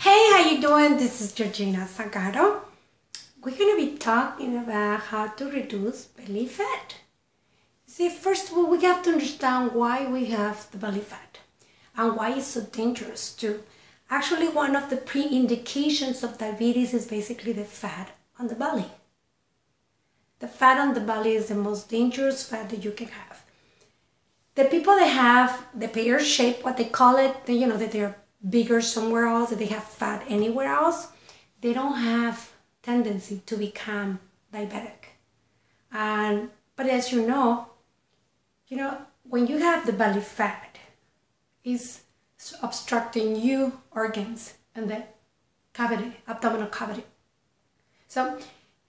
Hey, how you doing? This is Georgina Sagado. We're going to be talking about how to reduce belly fat. See, first of all, we have to understand why we have the belly fat and why it's so dangerous too. Actually, one of the pre-indications of diabetes is basically the fat on the belly. The fat on the belly is the most dangerous fat that you can have. The people that have the pear shape, what they call it, that they're bigger somewhere else, that they have fat anywhere else, they don't have tendency to become diabetic. But as you know, when you have the belly fat, it's obstructing your organs and the cavity, abdominal cavity. So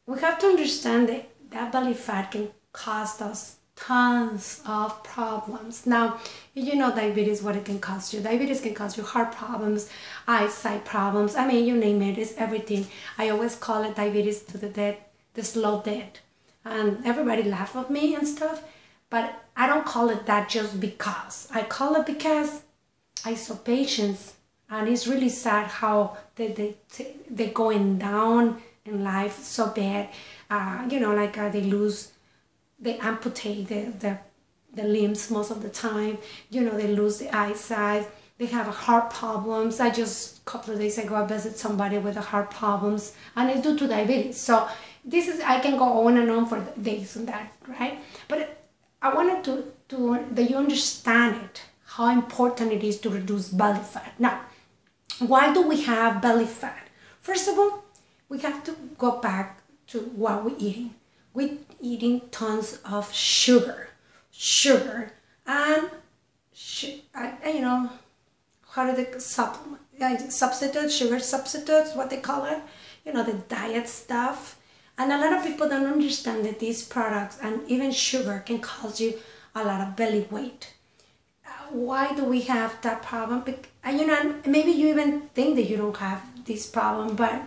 we have to understand that belly fat can cause us tons of problems. Now, diabetes, what it can cause you. Diabetes can cause you heart problems, eyesight problems. I mean, you name it, it's everything. I always call it diabetes to the dead, the slow dead. And everybody laugh at me and stuff, but I don't call it that just because. I call it because I saw patients, and it's really sad how they're going down in life so bad. They amputate the limbs most of the time. They lose the eyesight. They have heart problems. A couple of days ago, I visited somebody with heart problems, and it's due to diabetes. So I can go on and on for days on that, right? But I wanted that you understand it, how important it is to reduce belly fat. Now, why do we have belly fat? First of all, we have to go back to what we're eating. We're eating tons of sugar, and how do they sugar substitutes, what they call it, the diet stuff. And a lot of people don't understand that these products and even sugar can cause you a lot of belly weight. Why do we have that problem? Maybe you even think that you don't have this problem, but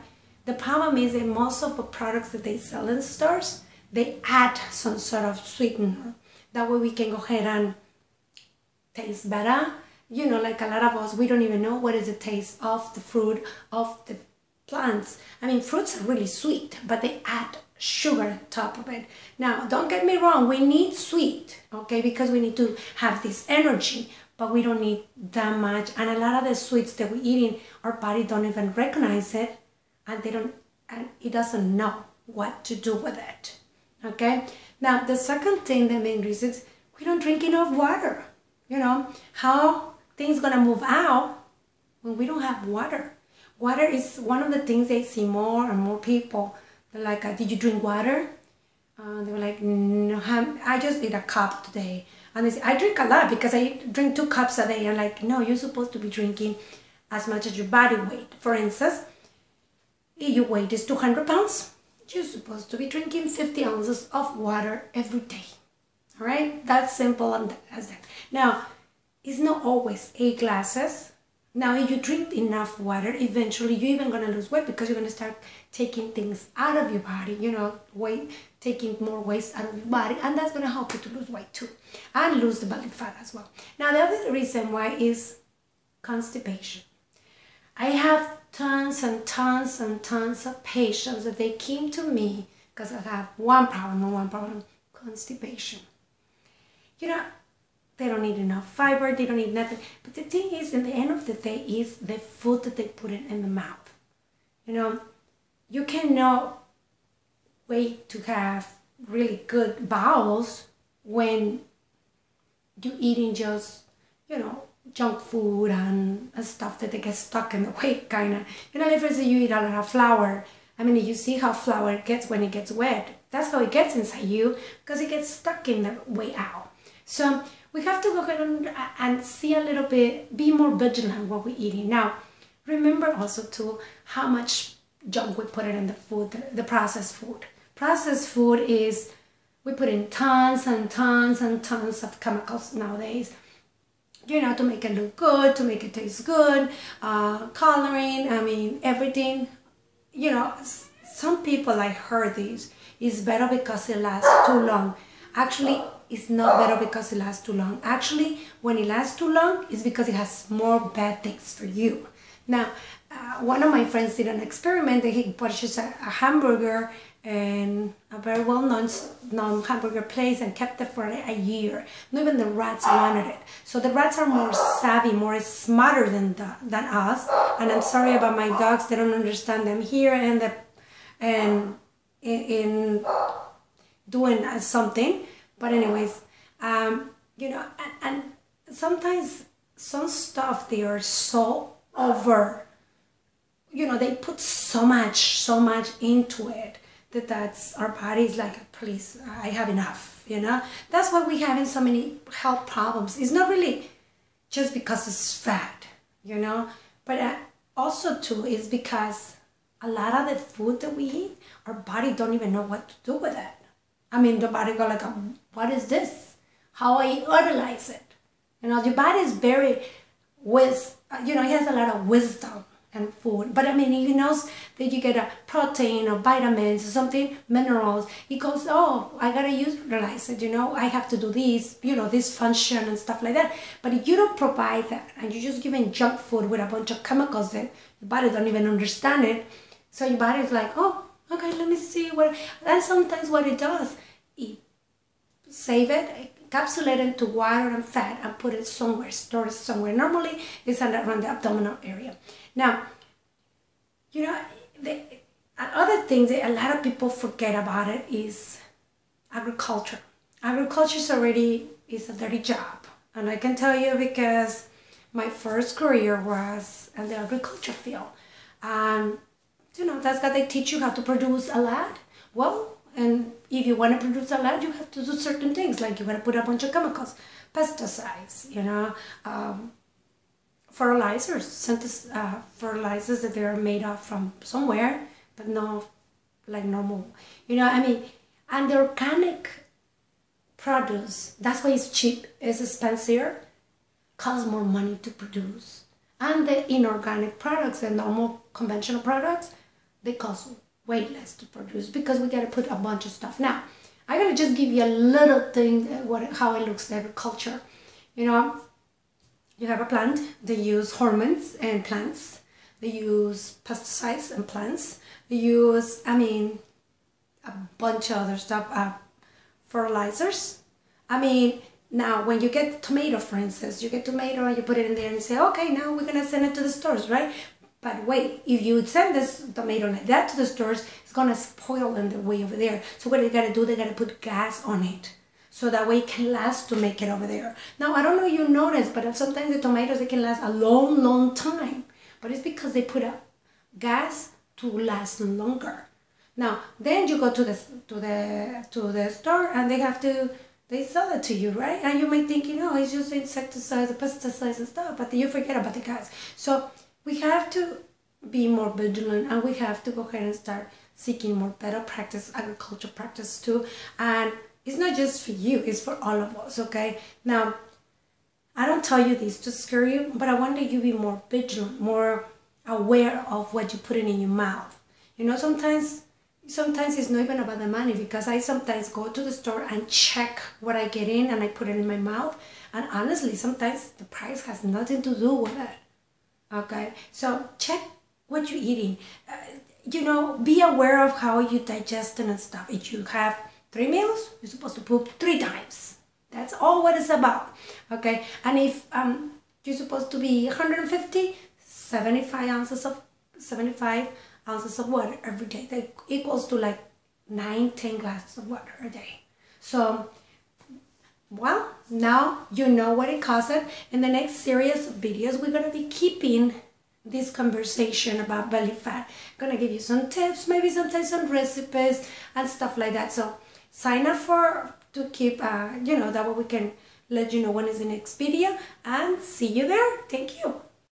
the problem is that most of the products that they sell in stores, they add some sort of sweetener. That way we can go ahead and taste better. Like a lot of us, we don't even know what is the taste of the fruit, of the plants. I mean, fruits are really sweet, but they add sugar on top of it. Now, don't get me wrong, we need sweet, okay, because we need to have this energy, but we don't need that much. And a lot of the sweets that we're eating, our body don't even recognize it, and it doesn't know what to do with it. Okay, now the second thing, the main reason is we don't drink enough water. How things gonna move out when we don't have water? Water is one of the things they see more and more people. They're like, did you drink water? They were like, no, I just did a cup today. And they say, I drink a lot because I drink 2 cups a day. I'm like, no, you're supposed to be drinking as much as your body weight. For instance, if your weight is 200 pounds, you're supposed to be drinking 50 ounces of water every day. All right, that's simple as that. Now, it's not always 8 glasses. Now, if you drink enough water, eventually you're even going to lose weight because you're going to start taking things out of your body, taking more waste out of your body, and that's going to help you to lose weight too, and lose the belly fat as well. Now, the other reason why is constipation. I have tons and tons and tons of patients that they came to me because I have one problem, constipation. They don't need enough fiber, they don't need nothing. But the thing is, in the end of the day, is the food that they put in the mouth. You cannot wait to have really good bowels when you're eating just, junk food and stuff that they get stuck in the weight, kind of. Like for instance, you eat a lot of flour. I mean, you see how flour gets when it gets wet. That's how it gets inside you, because it gets stuck in the way out. So we have to go ahead and see a little bit, be more vigilant what we're eating. Now, remember also too how much junk we put in the food, the processed food. Processed food is, we put in tons and tons and tons of chemicals nowadays. To make it look good, to make it taste good, coloring, I mean, everything. Some people, I heard this, is better because it lasts too long. Actually, it's not better because it lasts too long. Actually, when it lasts too long, it's because it has more bad things for you. Now, one of my friends did an experiment. He purchased a hamburger in a very well-known hamburger place and kept it for a year. Not even the rats wanted it. So the rats are more savvy, more smarter than us. And I'm sorry about my dogs; they don't understand them here and in doing something. But anyways, you know, and sometimes some stuff they are so over. You know, they put so much into it that's our body's like, please, I have enough, you know. That's why we having so many health problems. It's not really just because it's fat, you know, but also too is because a lot of the food that we eat, our body don't even know what to do with it. I mean, the body go like, what is this? How I utilize it? You know, your body is very you know, it has a lot of wisdom and food, but I mean, he knows that you get a protein or vitamins or something, minerals. He goes, oh, I gotta utilize it, you know, I have to do this, you know, this function and stuff like that. But if you don't provide that and you're just giving junk food with a bunch of chemicals that your body don't even understand it, so your body is like, oh, okay, let me see what. And sometimes what it does, it save it, encapsulate it into water and fat and put it somewhere, store it somewhere. Normally it's around the abdominal area. Now, you know, other things that a lot of people forget about it is agriculture. Agriculture is a dirty job. And I can tell you because my first career was in the agriculture field. And, you know, that's how they teach you how to produce a lot. Well, and if you want to produce a lot, you have to do certain things. Like you got to put a bunch of chemicals, pesticides, you know, fertilizers, fertilizers that they're made of from somewhere, but not like normal, you know, I mean, and the organic produce, that's why it's cheap, it's expensive, costs more money to produce. And the inorganic products, the normal conventional products, they cost way less to produce because we got to put a bunch of stuff. Now, I'm going to just give you a little thing, how it looks, the agriculture, you know. You have a plant, they use hormones in plants, they use pesticides in plants, they use, I mean, a bunch of other stuff, fertilizers. I mean, now when you get tomato, for instance, you get tomato and you put it in there and you say, okay, now we're going to send it to the stores, right? But wait, if you send this tomato like that to the stores, it's going to spoil on the way over there. So what they got to do, they got to put gas on it. So that way it can last to make it over there. Now, I don't know if you notice, but sometimes the tomatoes, they can last a long, long time. But it's because they put a gas to last longer. Now, then you go to the store and they sell it to you, right? And you might think, you know, it's just insecticides, pesticides and stuff, but you forget about the gas. So we have to be more vigilant and we have to go ahead and start seeking more better practice, agriculture practice too. And it's not just for you, it's for all of us, okay? Now, I don't tell you this to scare you, but I want that you be more vigilant, more aware of what you put in your mouth. You know, sometimes it's not even about the money, because I sometimes go to the store and check what I get in and I put it in my mouth. And honestly, sometimes the price has nothing to do with it, okay? So check what you're eating. You know, be aware of how you digest and stuff. If you have 3 meals, you're supposed to poop 3 times. That's all what it's about, okay? And if you're supposed to be 75 ounces of water every day. That equals to like 9-10 glasses of water a day. So, well, now you know what it costs. In the next series of videos, we're going to be keeping this conversation about belly fat. I'm going to give you some tips, maybe sometimes some recipes and stuff like that. So sign up to keep, you know, that way we can let you know when is the next video, and see you there. Thank you.